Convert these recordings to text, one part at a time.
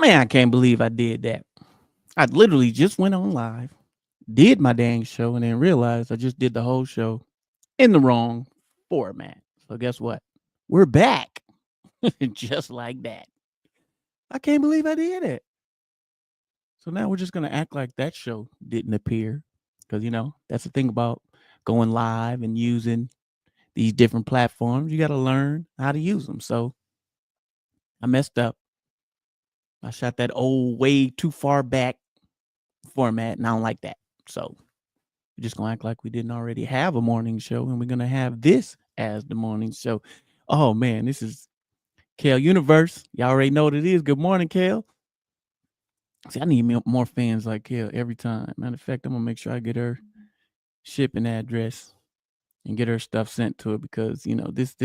Man, I can't believe I did that. I literally just went on live, did my dang show, and then realized I just did the whole show in the wrong format. So guess what? We're back. Just like that. I can't believe I did it. So now we're just gonna act like that show didn't appear. Because that's the thing about going live and using these different platforms. You gotta learn how to use them. So I messed up. I shot that old way too far back format, and I don't like that. So we're just gonna act like we didn't already have a morning show, and we're gonna have this as the morning show. Oh man, this is Kale Universe. Y'all already know what it is. Good morning, Kale. See, I need more fans like Kale every time. Matter of fact, I'm gonna make sure I get her shipping address and get her stuff sent to her because this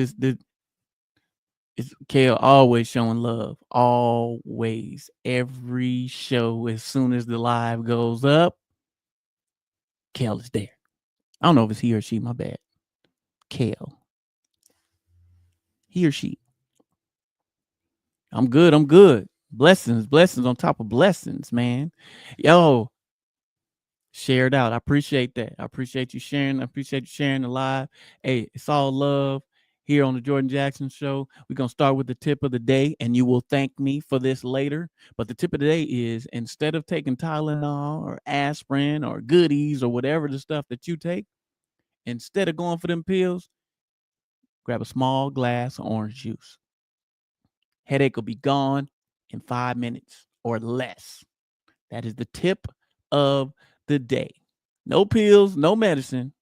is Kale always showing love. Always. Every show, as soon as the live goes up, Kale is there. I don't know if it's he or she, my bad. Kale. He or she. I'm good. I'm good. Blessings on top of blessings, man. Yo, share it out. I appreciate that. I appreciate you sharing. I appreciate you sharing the live. Hey, it's all love here on the Jordan Jackson Show. We're going to start with the tip of the day, and you will thank me for this later. But the tip of the day is instead of taking Tylenol or aspirin or goodies or whatever the stuff that you take, instead of going for them pills, grab a small glass of orange juice. Headache will be gone in 5 minutes or less. That is the tip of the day. No pills, no medicine,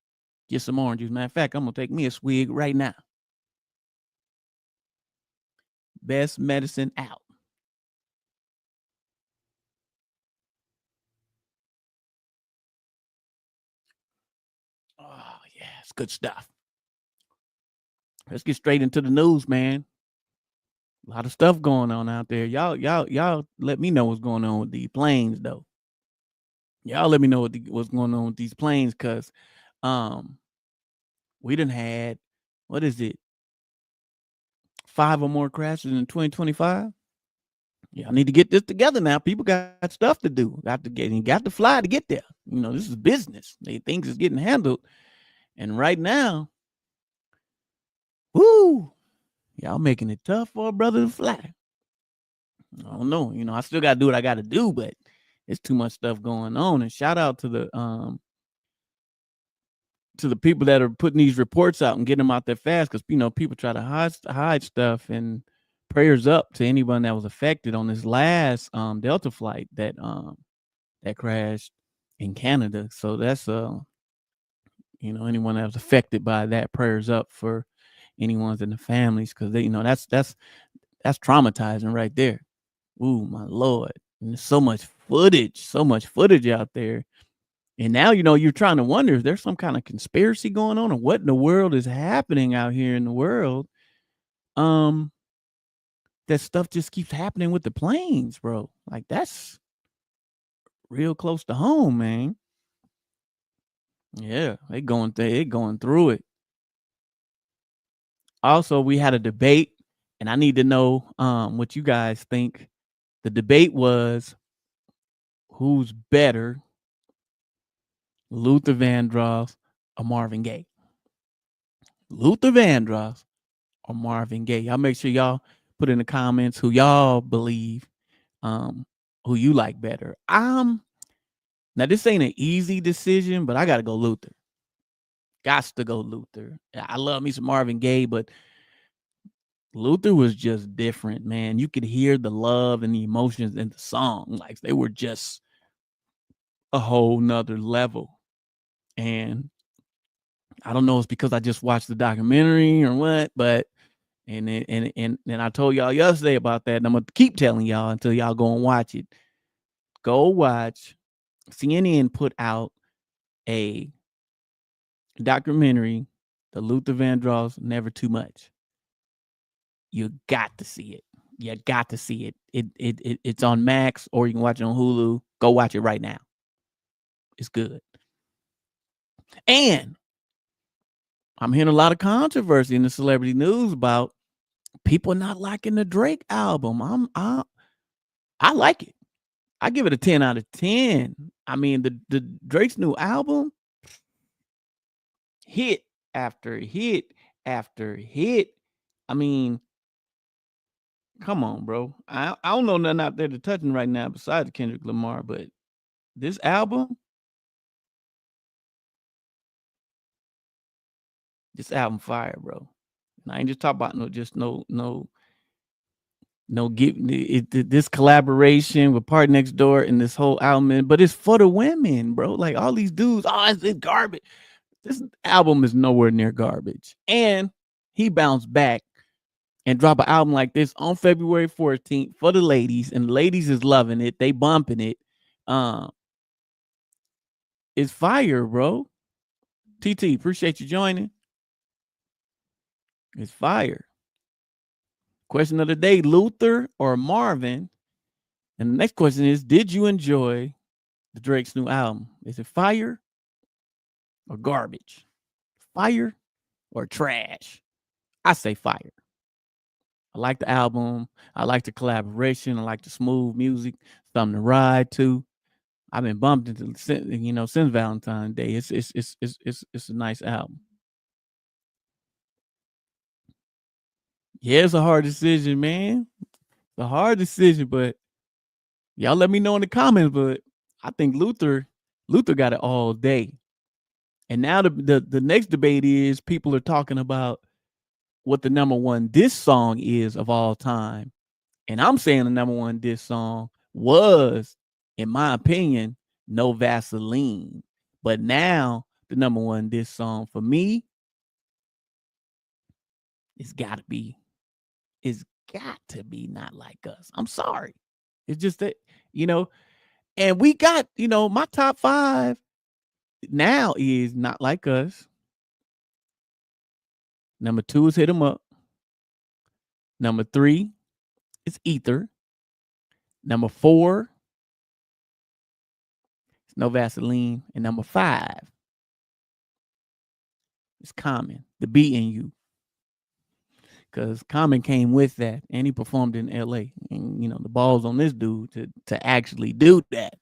just some orange juice. Matter of fact, I'm going to take me a swig right now. Best medicine out. Oh, yeah, it's good stuff. Let's get straight into the news, man. A lot of stuff going on out there. Y'all let me know what's going on with these planes, though. Y'all let me know what's going on with these planes, because um, we done had, what is it, 5 or more crashes in 2025. Y'all need to get this together now. People got stuff to do. Got to fly to get there. This is business. Things is getting handled. And right now, whoo, y'all making it tough for a brother to fly. I don't know. I still gotta do what I gotta do, but it's too much stuff going on. And shout out to the people that are putting these reports out and getting them out there fast, because people try to hide stuff. And prayers up to anyone that was affected on this last Delta flight that crashed in Canada. So that's anyone that was affected by that, prayers up for anyone's in the families, because they that's traumatizing right there. Ooh, my Lord. And there's so much footage out there. And now, you're trying to wonder if there's some kind of conspiracy going on, or what in the world is happening out here in the world. That stuff just keeps happening with the planes, bro. Like, that's real close to home, man. Yeah, they going through it. Also, we had a debate, and I need to know what you guys think. The debate was, who's better, Luther Vandross or Marvin Gaye? Luther Vandross or Marvin Gaye? Y'all make sure y'all put in the comments who y'all believe, who you like better. Now this ain't an easy decision, but I gotta go Luther. Gots to go Luther. I love me some Marvin Gaye, but Luther was just different, man. You could hear the love and the emotions in the song. Like, they were just a whole nother level. And I don't know, it's because I just watched the documentary or what, but and I told y'all yesterday about that, and I'm gonna keep telling y'all until y'all go and watch it. Go watch. CNN put out a documentary, The Luther Vandross Never Too Much. You got to see it. You got to see it. It's on Max, or you can watch it on Hulu. Go watch it right now. It's good. And I'm hearing a lot of controversy in the celebrity news about people not liking the Drake album. I like it. I give it a 10 out of 10. I mean, the Drake's new album, hit after hit after hit. I mean, come on, bro. I don't know nothing out there to touching right now besides Kendrick Lamar, but this album fire, bro. And I ain't just talking about no give this collaboration with Part Next Door and this whole album, but it's for the women, bro. Like all these dudes, it's garbage. This album is nowhere near garbage. And he bounced back and drop an album like this on February 14th for the ladies, and the ladies is loving it. They bumping it. It's fire, bro. TT, appreciate you joining. It's fire. Question of the day, Luther or Marvin? And the next question is, did you enjoy the Drake's new album? Is it fire or garbage? Fire or trash? I say fire. I like the album. I like the collaboration. I like the smooth music, something to ride to. I've been bumped into, since Valentine's Day. It's a nice album. Yeah, it's a hard decision, man. It's a hard decision, but y'all let me know in the comments. But I think Luther got it all day. And now the next debate is people are talking about what the number one diss song is of all time. And I'm saying the number one diss song was, in my opinion, No Vaseline. But now the number one diss song for me, it's got to be Not Like Us. I'm sorry. It's just that, and we got, my top 5 now is Not Like Us. Number 2 is Hit 'Em Up. Number 3 is Ether. Number 4 is No Vaseline. And number 5 is Common, The Beat in You. Because Common came with that, and he performed in LA. And the ball's on this dude to actually do that.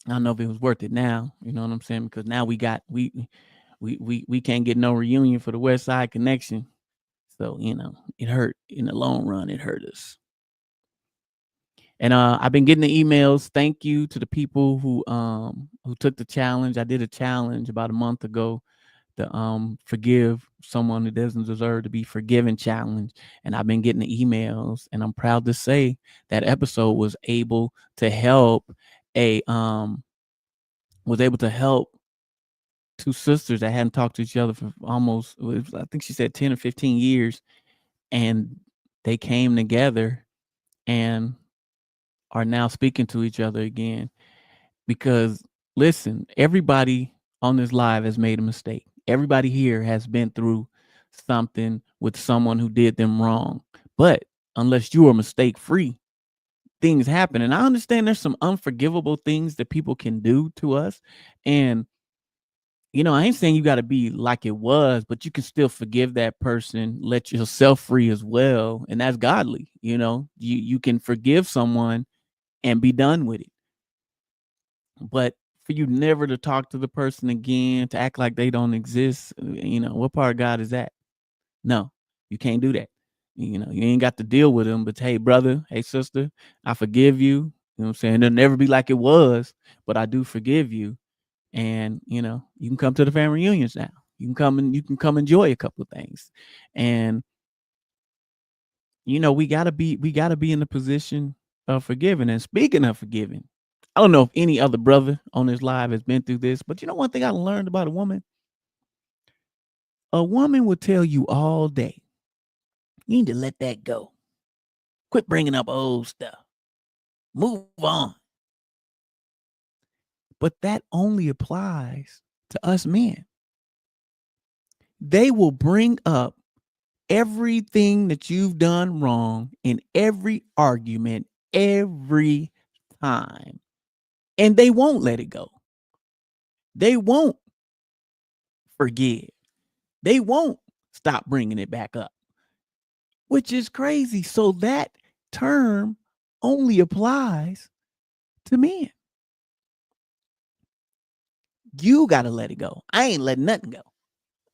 I don't know if it was worth it now. You know what I'm saying? Because now we can't get no reunion for the West Side Connection. So it hurt in the long run. It hurt us. And I've been getting the emails. Thank you to the people who took the challenge. I did a challenge about a month ago, the forgive someone who doesn't deserve to be forgiven challenge. And I've been getting the emails, and I'm proud to say that episode was able to help two sisters that hadn't talked to each other for almost, I think she said 10 or 15 years. And they came together and are now speaking to each other again. Because listen, everybody on this live has made a mistake. Everybody here has been through something with someone who did them wrong. But unless you are mistake free, things happen. And I understand there's some unforgivable things that people can do to us. And I ain't saying you got to be like it was, but you can still forgive that person, let yourself free as well. And that's godly. You can forgive someone and be done with it. But for you never to talk to the person again, to act like they don't exist, what part of God is that? No, you can't do that. You ain't got to deal with them, but hey, brother, hey, sister, I forgive you. You know what I'm saying? It'll never be like it was, but I do forgive you. And, you can come to the family reunions now. You can come enjoy a couple of things. And, we gotta be in the position of forgiving. And speaking of forgiving, I don't know if any other brother on this live has been through this, but one thing I learned about a woman will tell you all day, you need to let that go. Quit bringing up old stuff. Move on. But that only applies to us men. They will bring up everything that you've done wrong in every argument, every time. And they won't let it go. They won't forgive. They won't stop bringing it back up, which is crazy. So that term only applies to men. You got to let it go. I ain't letting nothing go.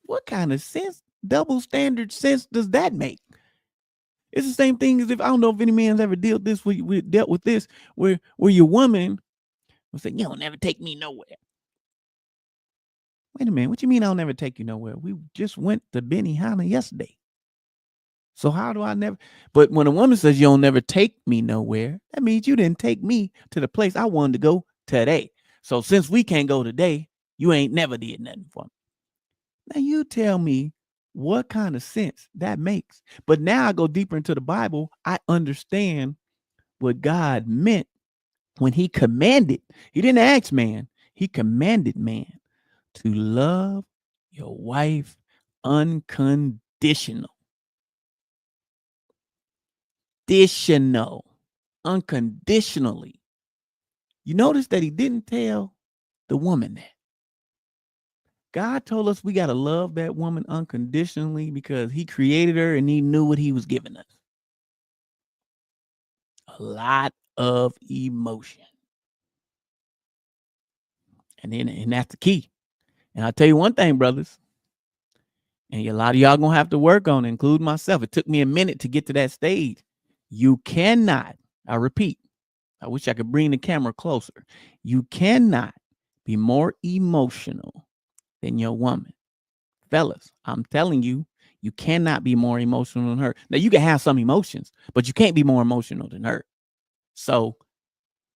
What kind of sense, double standard sense does that make? It's the same thing as if I don't know if any man's ever dealt with this, where your woman will say, "You don't never take me nowhere." Wait a minute, what you mean I'll never take you nowhere? We just went to Benihana yesterday. So how do I never? But when a woman says you don't never take me nowhere, that means you didn't take me to the place I wanted to go today. So since we can't go today, you ain't never did nothing for me. Now you tell me what kind of sense that makes. But now I go deeper into the Bible. I understand what God meant when he commanded. He didn't ask man. He commanded man to love your wife unconditional. Unconditionally. You notice that he didn't tell the woman that. God told us we got to love that woman unconditionally because he created her and he knew what he was giving us. A lot of emotion. And that's the key. And I'll tell you one thing, brothers, and a lot of y'all gonna have to work on it, including myself. It took me a minute to get to that stage. You cannot, I repeat, I wish I could bring the camera closer. You cannot be more emotional than your woman. Fellas, I'm telling you, you cannot be more emotional than her. Now, you can have some emotions, but you can't be more emotional than her. So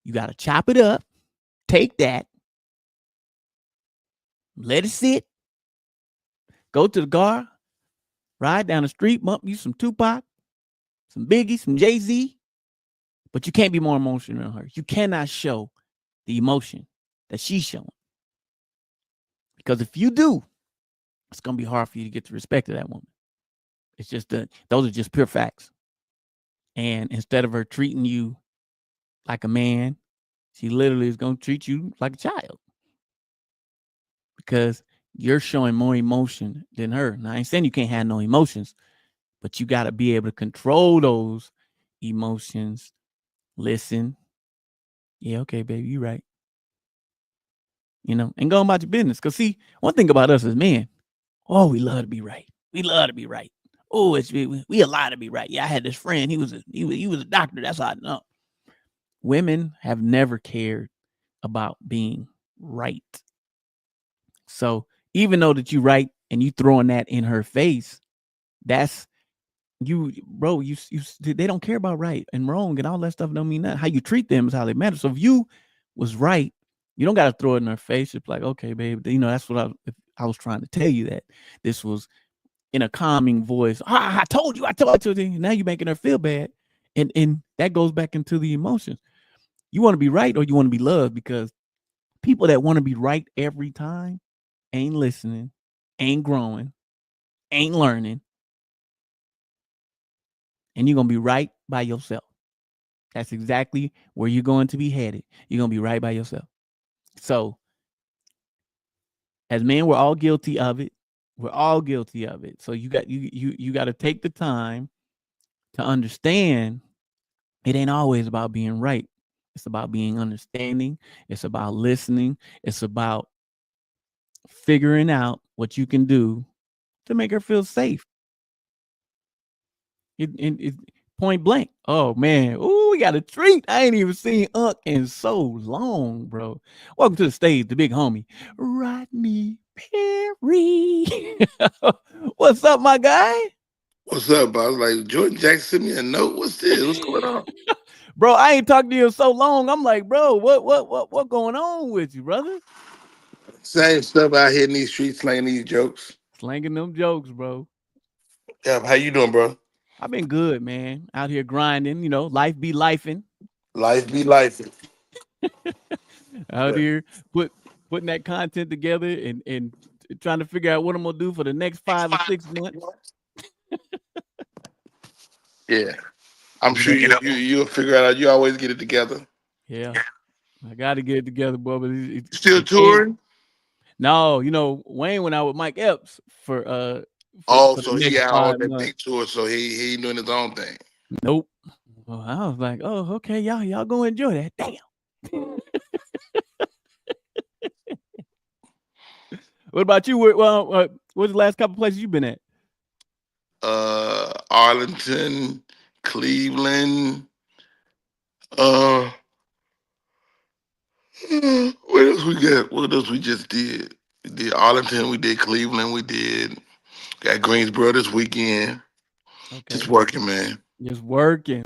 you got to chop it up, take that, let it sit, go to the car, ride down the street, bump you some Tupac, some Biggie, some Jay-Z, but you can't be more emotional than her. You cannot show the emotion that she's showing. Because if you do, it's going to be hard for you to get the respect of that woman. It's just those are just pure facts. And instead of her treating you like a man, she literally is going to treat you like a child. Because you're showing more emotion than her. Now, I ain't saying you can't have no emotions, but you got to be able to control those emotions. Listen. Yeah, okay, baby, you right. And go about your business. Because, see, one thing about us as men, we love to be right. We love to be right. Oh, we allowed to be right. Yeah, I had this friend. He was a doctor. That's how I know. Women have never cared about being right. So even though that you right and you throwing that in her face, that's you, bro. You they don't care about right and wrong and all that stuff. Don't mean that. How you treat them is how they matter. So if you was right, you don't got to throw it in her face. It's like, okay, babe, that's what I was trying to tell you, that this was in a calming voice. I told you. Now you're making her feel bad, and that goes back into the emotions. You want to be right or you want to be loved, because people that want to be right every time ain't listening, ain't growing, ain't learning, and you're going to be right by yourself. That's exactly where you're going to be headed. You're going to be right by yourself. So, as men, we're all guilty of it. We're all guilty of it. So you got to take the time to understand it ain't always about being right. It's about being understanding. It's about listening. It's about figuring out what you can do to make her feel safe. It point blank. Oh man, ooh, we got a treat. I ain't even seen Unc in so long, bro. Welcome to the stage, the big homie, Rodney Perry. What's up, my guy? What's up, bro? I was like, Jordan Jackson sent me a note. What's this? What's going on? Bro, I ain't talked to you in so long. I'm like, bro, what going on with you, brother? Same stuff out here in these streets, slanging these jokes. Slanging them jokes, bro. Yeah, how you doing, bro? I've been good, man. Out here grinding, life be lifing. Life be life. Out here putting that content together and trying to figure out what I'm gonna do for the next 5 or 6 months. Yeah, I'm You sure know, you'll figure it out. You always get it together. yeah, I got to get it together, boy. But Still it ain't. touring? No, Wayne went out with Mike Epps Oh, for the so he next out on five that months. big tour, so he ain't doing his own thing. Nope. Well, I was like, oh, okay, y'all go enjoy that. Damn. What about you? What's the last couple places you been at? Arlington, Cleveland. Uh, what else we got? What else we just did? We did Arlington. We did Cleveland. We did got Greensboro this weekend. Just Okay. working, man. Just working.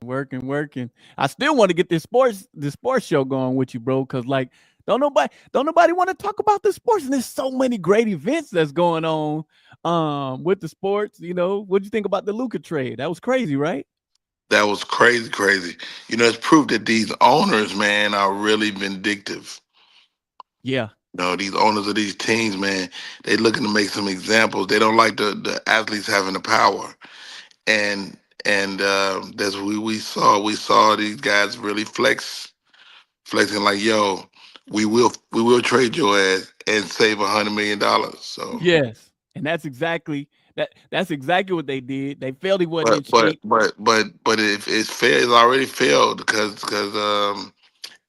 I still want to get this sports show going with you, bro. Cause like, don't nobody want to talk about the sports, and there's so many great events that's going on, with the sports. What'd you think about the Luca trade? That was crazy, right? That was crazy, crazy. It's proof that these owners, man, are really vindictive. Yeah. These owners of these teams, man, they looking to make some examples. They don't like the athletes having the power, and that's what we saw. We saw these guys really flexing like, yo, we will trade your ass and save $100 million. So, Yes. And that's exactly what they did. They felt he wasn't in but shape. if it's fair, it's already failed because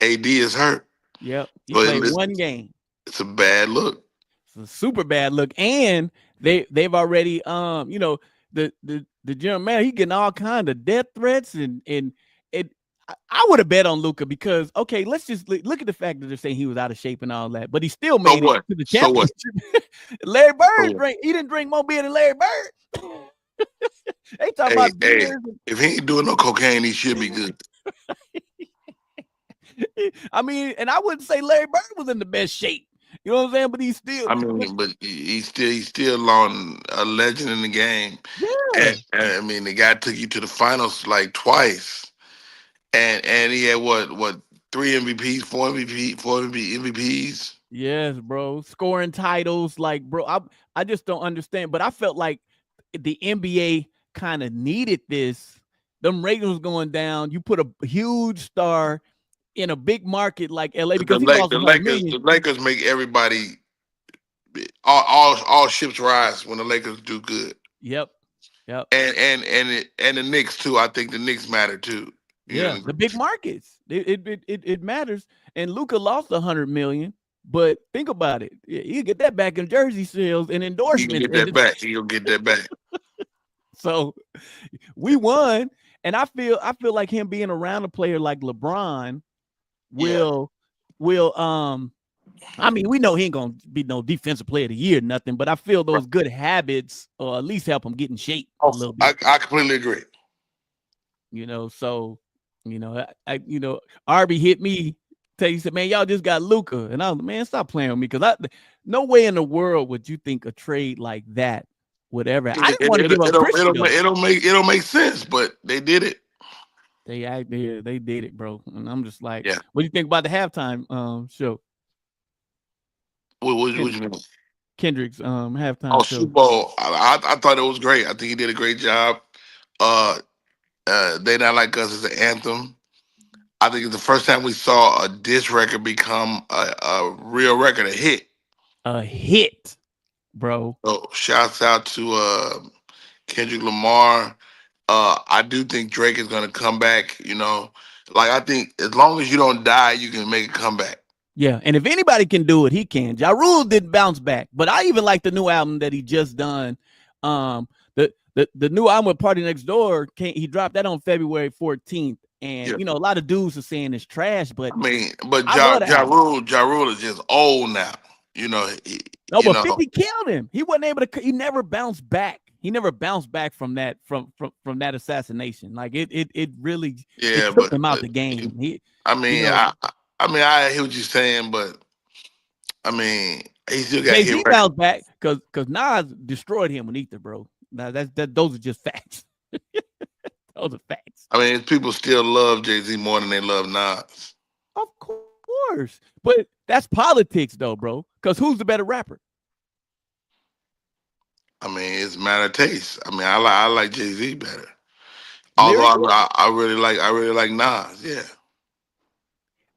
AD is hurt. Yep. He So played one game. it's a bad look. It's a super bad look. And they've already the general man, he getting all kind of death threats and it I would have bet on Luca because okay, let's just look at the fact that they're saying he was out of shape and all that, but he still So made it what? to the So what? championship. Larry So Bird what? he didn't drink more beer than Larry Bird. They talking Hey, about hey, beers. if he ain't doing no cocaine, he should be good. I mean, and I wouldn't say Larry Bird was in the best shape. You know what I'm saying? But he's still, I but mean, but he's still on a legend in the game. yeah, And I mean, the guy took you to the finals like twice, and he had what 3 MVPs, 4 MVPs. yes, bro. Scoring titles, like, bro, I just don't understand. But I felt like the NBA kind of needed this. Them ratings was going down. You put a huge star in a big market like LA The because he Lake lost the 100 Lakers million. the Lakers make everybody all ships rise when the Lakers do good, Yep, yep. and the Knicks too. I think the Knicks matter too. You Yeah, know, the big markets. It matters. And Luca lost 100 million, but think about it. You get that back in jersey sales and he can endorsements. get And that back. He'll get that back. so we won. And I feel like him being around a player like LeBron Yeah. will I mean, we know he ain't gonna be no defensive player of the year, nothing, but I feel those good habits or at least help him get in shape a Also, little bit. I completely agree. So Arby hit me. He said, "Man, y'all just got Luca," and I was, "Man, stop playing with me," because no way in the world would you think a trade like that would ever. I It, didn't want to it, give it, up don't, it, Christie don't, though. it don't make sense, but they did it. They did it, bro, and I'm just like, Yeah. what do you think about the halftime show? What Ken- you mean? Kendrick's Oh, halftime Super show. Bowl. I thought it was great. I think he did a great job. Uh, they Not Like Us is an anthem. I think it's the first time we saw a diss record become a real record, a hit. A hit, bro. So shouts out to Kendrick Lamar. I do think Drake is gonna come back. Like I think as long as you don't die, you can make a comeback. Yeah, and if anybody can do it, he can. Ja Rule didn't bounce back, but I even like the new album that he just done. The new album with Party Next Door he dropped that on February 14th, and Yeah. a lot of dudes are saying it's trash, but I mean, but I Ja love the Ja album. Rule Ja Rule is just old now. You know, No, but 50 killed him. He wasn't able to. He never bounced back. He never bounced back from that from that assassination. Like it really it yeah, took but him out but the game. He, I you mean, know, I hear what you're saying, but I mean, he still got Jay hit Z record. bounced back because Nas destroyed him with Ether, bro. Now those are just facts. Those are facts. I mean, people still love Jay-Z more than they love Nas. Of course, but that's politics, though, bro. Because who's the better rapper? I mean, it's a matter of taste. I mean, I like Jay-Z better. Although Lyrically, I really like Nas. Yeah.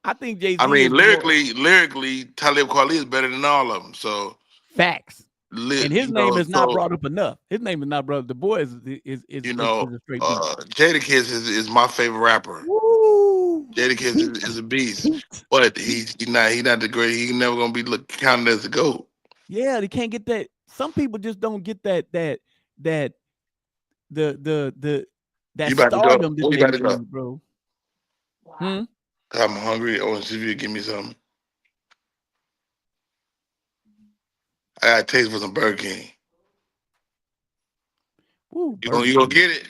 I think Jay I Z mean, is more lyrically, Talib Kweli is better than all of them. So facts. And his You name know, is not so brought up enough. His name is not brought up. The boy is a straight beast. Jadakiss is my favorite rapper. Woo! Jadakiss Heat, is a beast, heat. but he not the great. He never gonna be counted as a GOAT. Yeah, they can't get that. Some people just don't get that the that You about to go? stardom that Where you they about to go? need, bro. Hmm? I'm hungry. I want to see if you give me something. I got a taste for some Burger King. Woo, You gonna Burger you gonna King. get it?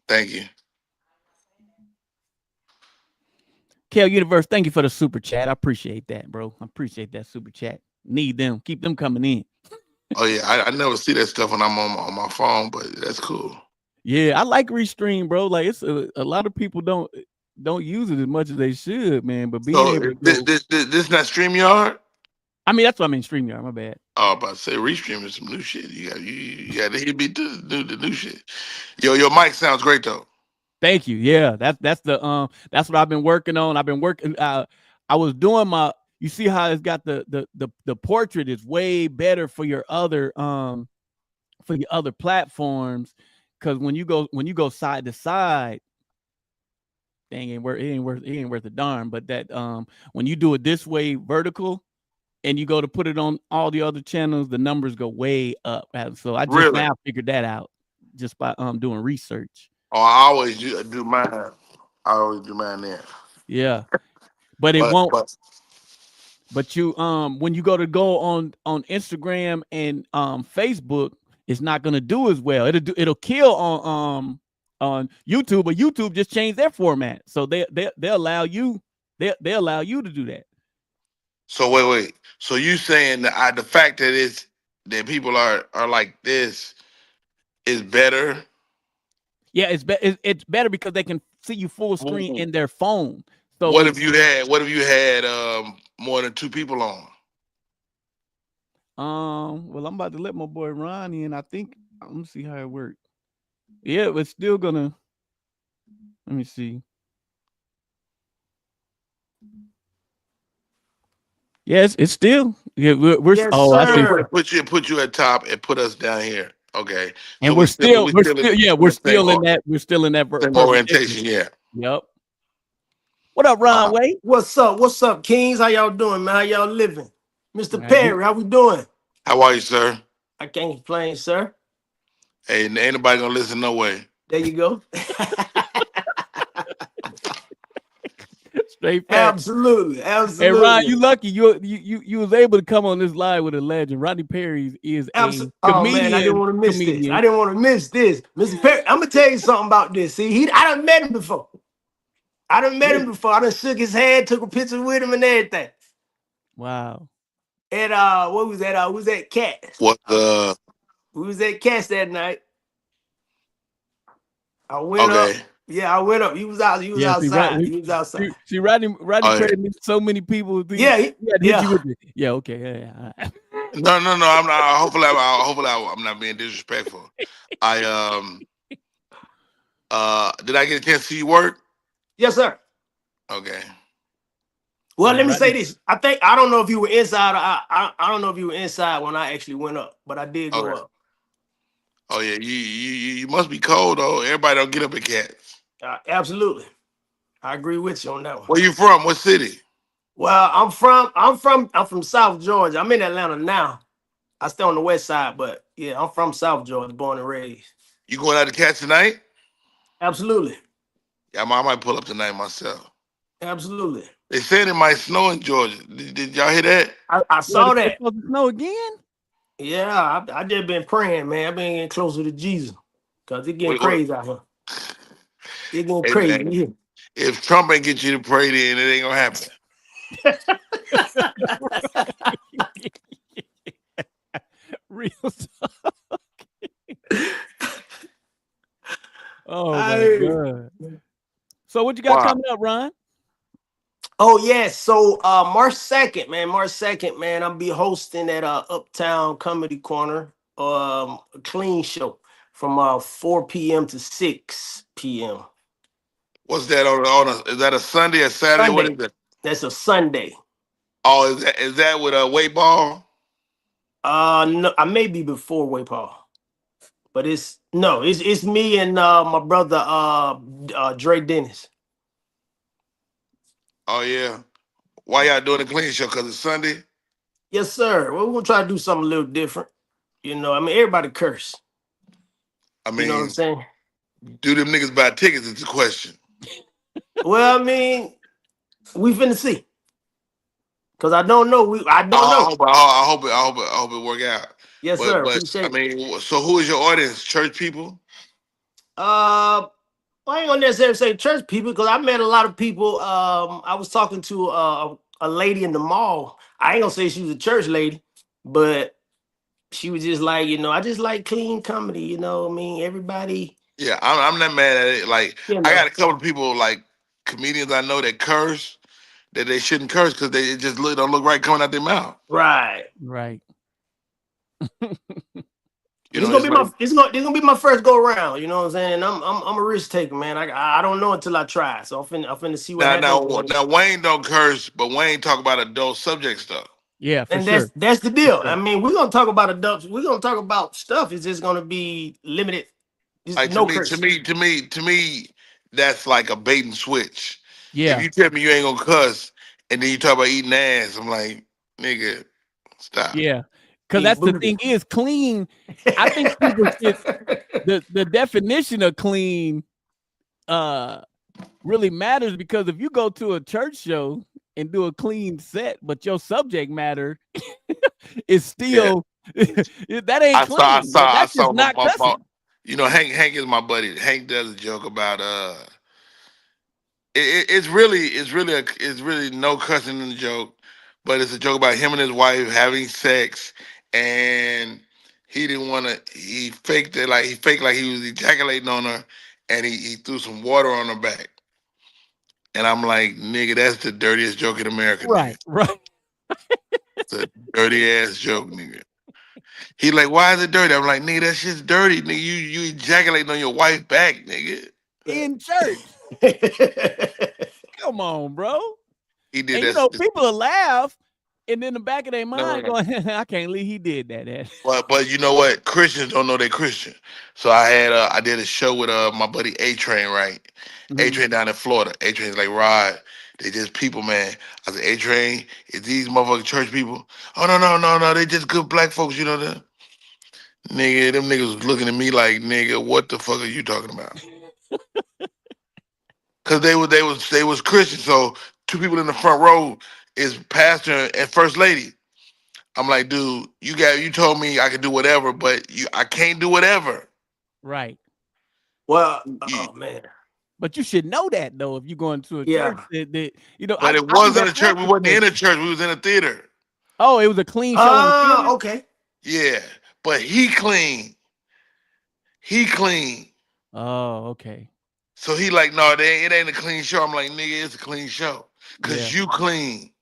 Thank you. Kel Universe, thank you for the super chat. I appreciate that, bro. I appreciate that super chat. Need them. Keep them coming in. Oh yeah, I never see that stuff when I'm on my phone, but that's cool. Yeah, I like Restream, bro. Like it's a lot of people don't use it as much as they should, man. But being So able to this go, this this, this not StreamYard? I mean, that's what I mean. StreamYard, my bad. Oh, about to say Restream is some new shit. You got to hit me to do the new shit. Yo, your mic sounds great though. Thank you. Yeah, that's what I've been working on. I've been working. I was doing my. You see how it's got the portrait is way better for your other platforms, because when you go side to side, dang, it ain't worth a darn. But that when you do it this way vertical and you go to put it on all the other channels, the numbers go way up. So I just Really? now figured that out just by doing research. Oh, I always do mine. I always do mine there. Yeah, but it But won't. but But you when you go on Instagram and Facebook, it's not gonna do as well. It'll kill on YouTube, but YouTube just changed their format, so they allow you they allow you to do that. so wait. So you saying that the fact that that people are like this is better? Yeah, it's better because they can see you full screen in their phone. So What if you had more than two people on? well, I'm about to let my boy Ronnie in. I think I'm gonna see how it works. Yeah, it's still gonna. Let me see. Yes, it's still. Yeah, we're Yes, oh, I see. sir. Put you at top and put us down here. Okay. So And we're still, yeah, in we're the same still in that, we're still in that same perfect. orientation, yeah. Yep. What up, Uh, RonWay? What's up? What's up, Kings? How y'all doing, man? How y'all living? Mr. Man, we Perry, how we doing? how are you, sir? I can't complain, sir. Hey, ain't nobody gonna listen no way. There you go. straight facts. Absolutely. Hey, Ron, Absolutely. you lucky you was able to come on this live with a legend. Rodney Perry is a Oh man, I didn't want to miss this. I comedian. didn't want to miss this. Mr. Perry, I'm gonna tell you something about this. See, I done met him before. I done met him before. I done shook his hand, took a picture with him and everything. Wow. And what was that? We was at Cats. What We was at Cats that night. I went up. okay. Yeah, I went up. He was out. He was Yeah, outside. He was outside. see Rodney Oh, yeah. Perry meets so many people. Yeah, Yeah, hit yeah. you with it. Yeah, okay. Yeah. No, I'm not. I'm not being disrespectful. I did I get a chance to see you work? Yes, sir. Okay. Well, Yeah, let me say Rodney. this. I don't know if you were inside. Or I don't know if you were inside when I actually went up, but I did go Okay. up. Oh yeah, you must be cold though. Everybody don't get up at cats. Absolutely, I agree with you on that one. Where you from? What city? Well, I'm from South Georgia. I'm in Atlanta now. I stay on the west side, but yeah, I'm from South Georgia, born and raised. You going out to cats tonight? Absolutely, Yeah, I might pull up tonight myself. absolutely. They said it might snow in Georgia. Did y'all hear that? I What, saw it's that. supposed to snow again? Yeah, I just been praying, man. I've been getting closer to Jesus because it getting What? crazy out here. It getting Hey man, crazy. if Trump ain't get you to pray, then it ain't gonna happen. Real stuff. Oh my I, god. So what you got Wow. coming up, Ron? oh yes, so March 2nd, man. March 2nd, man. I'll be hosting at Uptown Comedy Corner, a clean show from 4 p.m. to 6 p.m. What's that on is that a Sunday or Saturday? What Sunday. is it? That's a Sunday. Oh, is that with a weight ball? No, I may be before Way Paul, but it's me and my brother Dre Dennis. Oh yeah. Why y'all doing the clean show? Cause it's Sunday. Yes, sir. Well, we're gonna try to do something a little different. I mean, everybody curse. I You know what I'm mean, saying? do them niggas buy tickets? It's a question. Well, I mean, we finna see. Cause I don't know. I don't I know. hope, I hope it, I hope it, I hope it work out. Yes, sir. But I Appreciate it. mean, so who is your audience? Church people? Well, I ain't gonna necessarily say church people because I met a lot of people. I was talking to a lady in the mall. I ain't gonna say she was a church lady, but she was just like, I just like clean comedy. I mean, everybody, Yeah, I'm not mad at it. Like you I got know, a couple of people, like comedians I know that curse that they shouldn't curse because they it just don't look right coming out their mouth. right. Right. You This know, gonna it's be like this gonna be my first go round. You know what I'm saying? I'm a risk taker, man. I don't know until I try. So I'm finna see what now happens. now Wayne don't curse, but Wayne talk about adult subject stuff. Yeah, for And sure. that's the For deal. I sure. mean, we're gonna talk about adults. We're gonna talk about stuff. It's just gonna be limited. Just Like no curse. to me, that's like a bait and switch. If Yeah. you tell me you ain't gonna cuss and then you talk about eating ass, I'm like, nigga, stop. Yeah. Cause Eat that's the booty. thing is clean. I think people should the definition of clean really matters because if you go to a church show and do a clean set, but your subject matter is Yeah. still that ain't clean. I That's just saw not my cussing. you know, Hank is my buddy. Hank does a joke about it's really no cussing in the joke, but it's a joke about him and his wife having sex, and he didn't want to. He faked it like he faked like he was ejaculating on her, and he threw some water on her back. And I'm like, nigga, that's the dirtiest joke in America, nigga. Right, right. It's a dirty ass joke, nigga. He like, why is it dirty? I'm like, nigga, that shit's dirty, nigga. You ejaculating on your wife back, nigga. In church. Come on, bro. He did And that. people will laugh, and in the back of their No, mind no, going, I can't believe he did that. but you know what? Christians don't know they're Christian. So I did a show with my buddy A Train, right? A Mhm. Train down in Florida. A Train's like, Rod, they just people, man. I said, A Train, is these motherfucking church people? Oh no, they just good black folks, you know that? Nigga, them niggas was looking at me like, nigga, what the fuck are you talking about? Cause they was Christian. So two people in the front row is pastor and first lady. I'm like, dude, you told me I could do whatever, but I can't do whatever. Right. Well, You, oh man, But you should know that though, if you go into a church yeah. but it I think wasn't that a church. We wasn't pastor in said, a church. We was in a theater. oh, it was a clean show in the theater. Okay. Yeah, but he clean. He clean. Oh, okay. So he like, no, it ain't a clean show. I'm like, nigga, it's a clean show. Yeah. Cause you clean.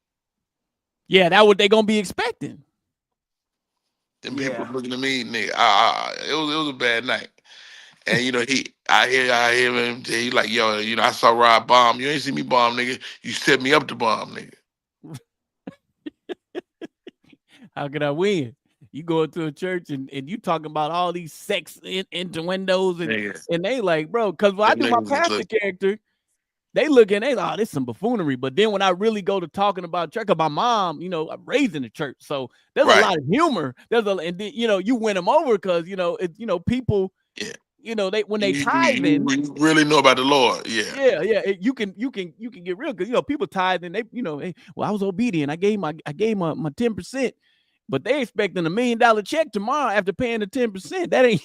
Yeah, that what they gonna be expecting. Then people Yeah. looking at me, nigga. It was a bad night. And I hear him. He like, yo, I saw Rob bomb. You ain't see me bomb, nigga. You set me up to bomb, nigga. How could I win? You go into a church and you talking about all these sex into windows Nigga, and they like, bro, because when I them do my niggas is pastor look. character, they look and they like, oh, this some buffoonery. But then when I really go to talking about church, 'cause my mom, I'm raised in the church, so there's a Right. lot of humor. And then you win them over because people, Yeah. they when they tithing. You really know about the Lord. Yeah. Yeah, yeah. You can get real because people tithe and they hey, well I was obedient. I gave my 10%, but they expecting $1 million check tomorrow after paying the 10%. That ain't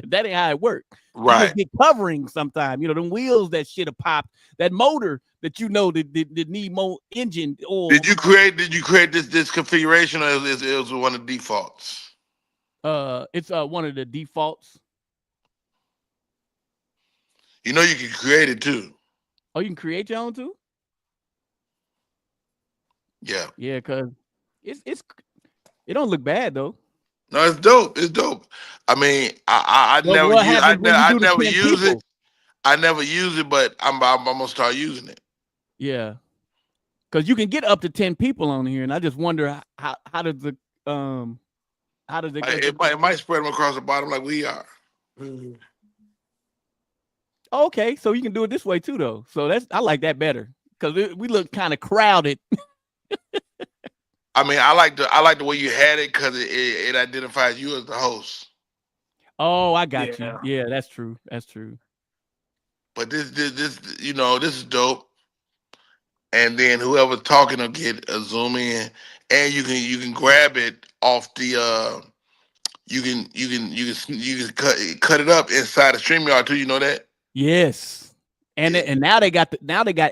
that ain't how it works. You just Right. get covering sometimes. Them wheels that should have popped, that motor that that need more engine oil. Did you create this configuration or it was one of the defaults? It's one of the defaults. You know you can create it too. Oh, you can create your own too. Yeah. Yeah, because it don't look bad though. No, it's dope. It's dope. I mean, I But never what use happens when you I do the never 10 use it. people? I never use it, but I'm gonna start using it. Yeah. Because you can get up to 10 people on here, and I just wonder how does How does it? It might spread them across the bottom like we are. Mhm. Okay, so you can do it this way too, though. So I like that better because we look kind of crowded. I mean, I like the way you had it because it identifies you as the host. Oh, I got you. Yeah. Yeah, that's true. That's true. But this this is dope. And then whoever's talking will get a zoom in, and you can grab it off the you can cut it up inside the StreamYard too. You know that? Yes. And Yeah. and now they got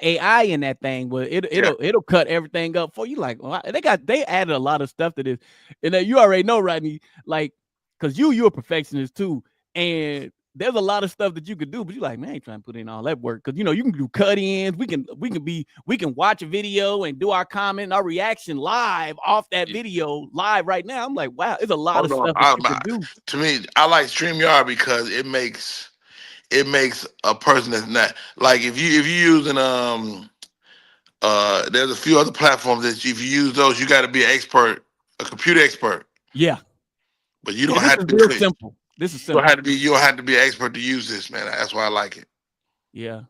AI in that thing, but Yeah. it'll cut everything up for you. Like, well, they added a lot of stuff to this, and you already know, Rodney, like, because you're a perfectionist too, and there's a lot of stuff that you could do, but you're like, man, I ain't trying to put in all that work because you can do cut-ins. We can watch a video and do our comment, and our reaction live off that video live right now. I'm like, wow, there's a lot of Hold on. stuff that you could do. To me, I like StreamYard because it makes a person that's not like if you using there's a few other platforms that if you use those you got to be an expert, a computer expert, Yeah, but you yeah, don't this have is to be real simple. This is simple. you don't have to be an expert to use this, man. That's why I like it. Yeah.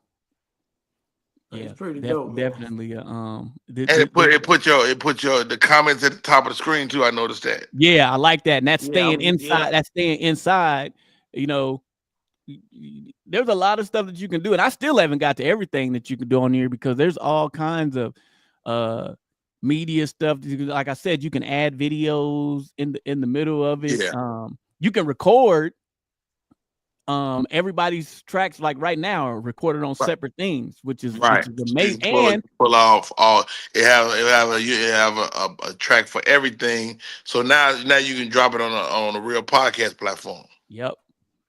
Yeah, It's pretty dope, man. definitely. And it put the comments at the top of the screen too. I noticed that. Yeah, I like that, and that's Yeah, staying inside. yeah. That's staying inside. You know, there's a lot of stuff that you can do, and I still haven't got to everything that you can do on here because there's all kinds of media stuff. Like I said, you can add videos in the middle of it. Yeah. You can record. Everybody's tracks like right now are recorded on separate things, which is Right. amazing. And pull off all it have a track for everything. So now you can drop it on a real podcast platform. Yep.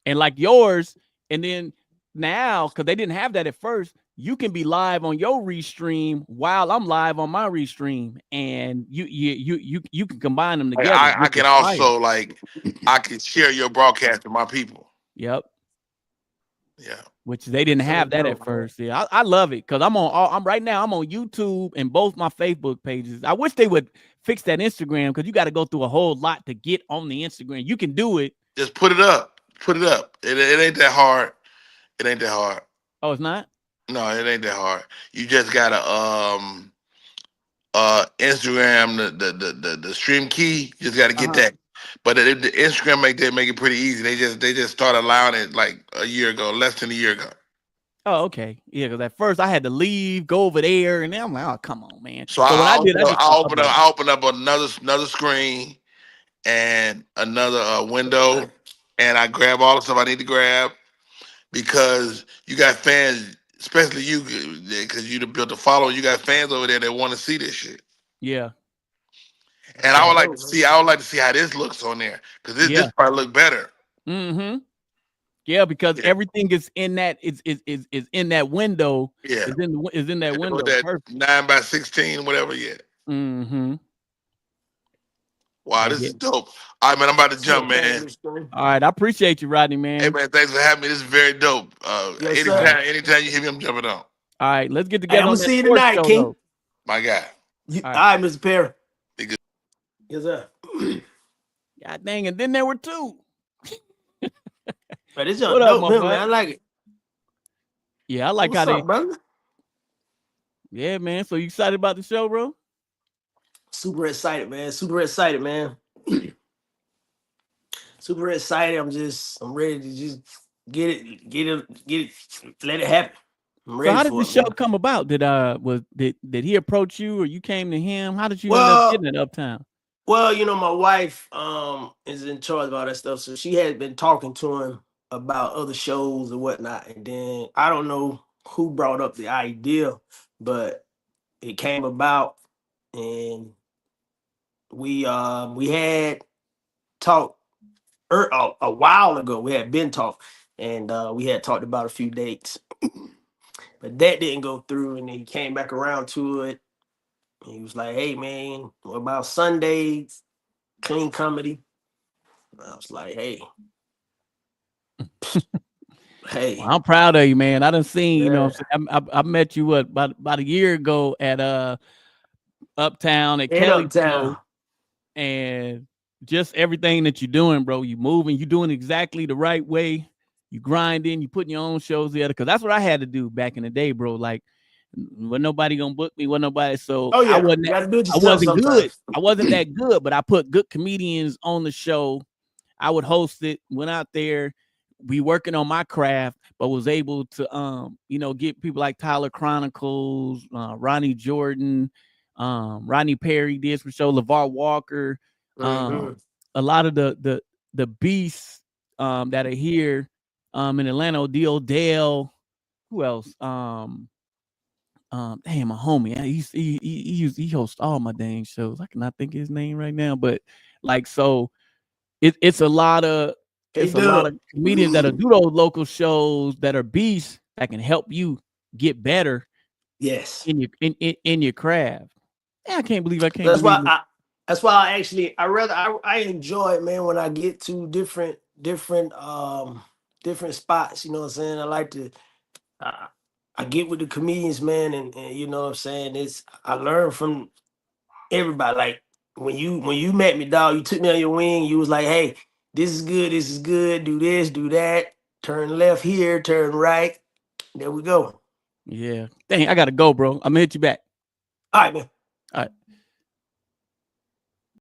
And like yours, and then now because they didn't have that at first, you can be live on your restream while I'm live on my restream, and you can combine them together. I can also I can share your broadcast with my people. Yep. Yeah. Which they didn't have that at first. Yeah, I love it because I'm on YouTube and both my Facebook pages. I wish they would fix that Instagram because you got to go through a whole lot to get on the Instagram. You can do it. Just put it up. Put it up. It ain't that hard. It ain't that hard. Oh, it's not? No, it ain't that hard. You just gotta Instagram the stream key. You just gotta get that. But the Instagram make it pretty easy. They just started allowing it like a year ago, less than a year ago. Oh, okay. Yeah, because at first I had to leave, go over there, and then I'm like, oh, come on, man. So what I open up another screen and another window, and I grab all the stuff I need to grab because you got fans, especially you, because you built a following. You got fans over there that want to see this shit. Yeah. And I would like to see how this looks on there because this part look better. Mm-hmm. Yeah, because everything is in that is in that window. Yeah, is in that window. That 9x16, whatever. Yeah. Mm-hmm. Wow, this is dope. All right, man, I'm about to jump, man. All right, I appreciate you, Rodney, man. Hey, man, thanks for having me. This is very dope. Anytime you hear me, I'm jumping on. All right, let's get together. I'm gonna see you tonight, King. Though. My guy. All right, Mr. Perry. Be good. Yes, sir. God dang, and then there were two. But it's dope, man. I like it. Yeah, I like What's how up, brother? Yeah, man. So you excited about the show, bro? Super excited, man. Super excited, man. Super excited. I'm ready to just get it, let it happen. I'm ready. So how did the show come about? Did he approach you or you came to him? How did you end up getting it Uptown? Well, my wife is in charge of all that stuff. So she had been talking to him about other shows and whatnot. And then I don't know who brought up the idea, but it came about, and we had talked a while ago. We had been talked, and we had talked about a few dates, but that didn't go through. And then he came back around to it. And he was like, "Hey, man, what about Sundays, clean comedy?" And I was like, "Hey." Hey, well, I'm proud of you, man. I done seen, I met you about a year ago at Uptown at Kelly's show. and just everything that you're doing, bro. You moving, you doing exactly the right way. You grinding, you putting your own shows together. Cause that's what I had to do back in the day, bro. Like, wasn't nobody gonna book me, wasn't nobody. So Oh yeah, you got to do it I yourself wasn't good. sometimes. I wasn't that good, but I put good comedians on the show. I would host it, went out there, be working on my craft, but was able to get people like Tyler Chronicles, Ronnie Jordan, Rodney Perry did some show, LeVar Walker, Mhm. a lot of the beasts that are here in Atlanta, Dale, who else? Damn, my homie. He hosts all my dang shows. I cannot think of his name right now, but like so it's a lot of K-Dub. comedians that'll do those local shows that are beasts that can help you get better Yes. in your craft. Yeah, I can't That's believe why it. I enjoy it, man, when I get to different spots, you know what I'm saying? I like to I, I get with the comedians, man, and you know what I'm saying? It's I learn from everybody. Like when you met me, dog, you took me on your wing, you was like, hey, this is good, do this, do that, turn left here, turn right. There we go. Yeah. Dang, I gotta go, bro. I'm gonna hit you back. All right, man. All right.